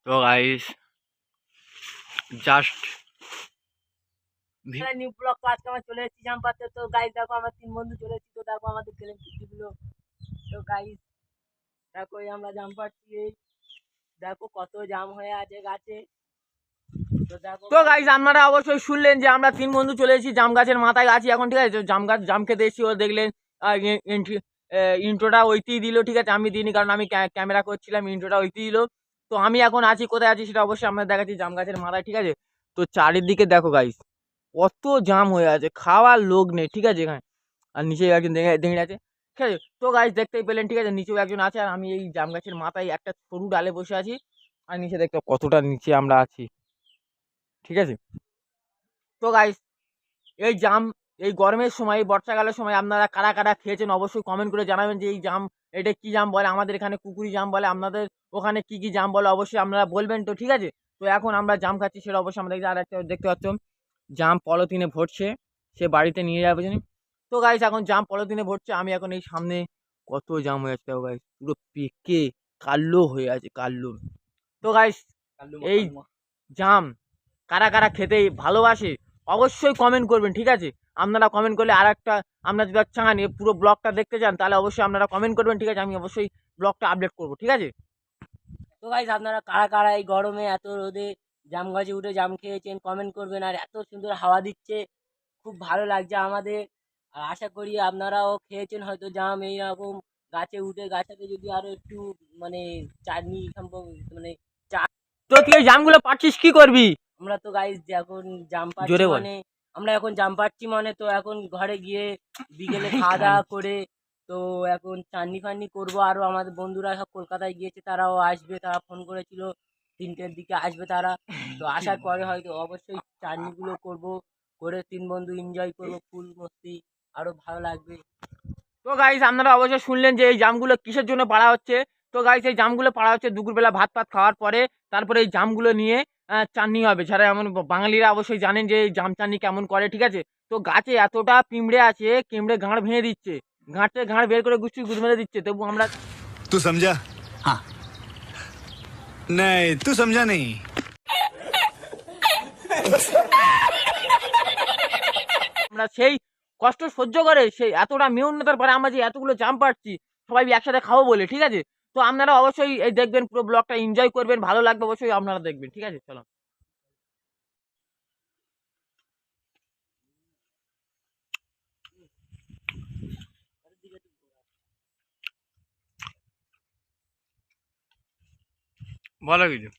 তো guys just new blog তো আজকে আমরা চলে এসেছি জাম পাড়তে। তো গাইস দেখো আমরা তিন বন্ধু চলে এসেছি। তো দেখো আমাদের গেলেন গুলো। তো গাইস দেখো এই আমরা জাম পাড়ছি। এই দেখো কত জাম হয়ে আছে গাছে। তো দেখো তো গাইস আপনারা অবশ্যই শুনলেন যে আমরা তিন বন্ধু চলে এসেছি জাম গাছের মাথায় আছি এখন, ঠিক আছে। জাম গাছ জাম খেতে এসেছি, ও দেখলেন ইন্ট্রোটা ওইতেই দিল, ঠিক আছে। আমি দিইনি কারণ আমি ক্যামেরা করছিলাম, ইন্ট্রোটা ওইতেই দিল। তো আমি এখন আছি, কোথায় আছি সেটা অবশ্যই আমরা দেখাচ্ছি, জাম গাছের মাথায়, ঠিক আছে। তো চারিদিকে দেখো গাইস কত জাম হয়ে আছে, খাওয়ার লোক নেই, ঠিক আছে এখানে। আর নিচে একজন দাঁড়িয়ে আছে, ঠিক আছে। তো গাইস দেখতেই পেলেন, ঠিক আছে, নিচেও একজন আছে, আর আমি এই জাম গাছের মাথায় একটা সরু ডালে বসে আছি। আর নিচে দেখতে কতটা নিচে আমরা আছি, ঠিক আছে। তো গাইস এই জাম এই গরমের সময়, এই বর্ষাকালের সময় আপনারা কারা কারা খেয়েছেন অবশ্যই কমেন্ট করে জানাবেন যে এই জাম এটা কি জাম বলে। আমাদের এখানে কুকুরি জাম বলে, আপনাদের ওখানে কি কি জাম বলে অবশ্যই আপনারা বলবেন, তো ঠিক আছে। তো এখন আমরা জাম খাচ্ছি সেটা অবশ্যই আমরা দেখছি। আর একটা দেখতে পাচ্ছ জাম পলিথিনে ভরছে, সে বাড়িতে নিয়ে যাবে জানি। তো গাইস এখন জাম পলিথিনে ভরছে, আমি এখন এই সামনে কত জাম হয়ে যাচ্ছে গাইস, পুরো পেকে কালো হয়ে আছে, কালো। তো গাইস এই জাম কারা কারা খেতে ভালোবাসে অবশ্যই কমেন্ট করবেন, ঠিক আছে। আপনারা কমেন্ট করলে আর একটা, আপনারা যদি চান এই পুরো ব্লগটা দেখতে চান তাহলে অবশ্যই আপনারা কমেন্ট করবেন, ঠিক আছে। আমি অবশ্যই ব্লগটা আপডেট করবো, ঠিক আছে। তো গাইস আপনারা কারা কারা এই গরমে এত রোদে জাম গাছে উঠে জাম খেয়েছেন কমেন্ট করবেন। আর এত সুন্দর হাওয়া দিচ্ছে, খুব ভালো লাগছে আমাদের। আর আশা করি আপনারাও খেয়েছেন হয়তো জাম এইরকম গাছে উঠে। গাছটাকে যদি আরো একটু মানে চাটনি মানে তো তুই এই জামগুলো পাচ্ছিস কি করবি? আমরা তো গাইস এখন জাম পাড়ছি জোরে বল। মানে আমরা এখন জাম পাড়ছি মানে তো এখন ঘরে গিয়ে বিকেলে খাওয়া দাওয়া করে তো এখন চাটনি ফান্নি করবো। আরো আমাদের বন্ধুরা সব কলকাতায় গিয়েছে, তারাও আসবে, তারা ফোন করেছিল 3টের দিকে আসবে তারা। তো আসার পরে হয়তো অবশ্যই চাটনিগুলো করবো, করে তিন বন্ধু এনজয় করবো, ফুল মস্তি, আরো ভালো লাগবে। তো গাইস আপনারা অবশ্যই শুনলেন যে এই জামগুলো কিসের জন্য পাড়া হচ্ছে। তো গাইস এই জামগুলো পাড়া হচ্ছে দুপুরবেলা ভাত ফাত খাওয়ার পরে, তারপরে এই জামগুলো নিয়ে চাটনি হবে। যারা এমন বাঙালিরা অবশ্যই জানেন যে এই জাম চাটনি কেমন করে, ঠিক আছে। তো গাছে এতটা পিঁমড়ে আছে, পিঁমড়ে গাঁড় ভেঙে দিচ্ছে, গাঁটে গাঁড় বের করে গুছিয়ে গুদ মেরে দিচ্ছে, তবু আমরা तू समझा? हाँ। नहीं, तू समझा नहीं। আমরা সেই কষ্ট সহ্য করে সেই এতটা মেহনতের পরে আমরা যে এতগুলো জাম পাচ্ছি সবাই একসাথে খাবো বলে, ঠিক আছে। তো আপনারা অবশ্যই এই দেখবেন, পুরো ব্লগটা এনজয় করবেন, ভালো লাগবে অবশ্যই আপনারা দেখবেন, ঠিক আছে। চলো বলো কিছু।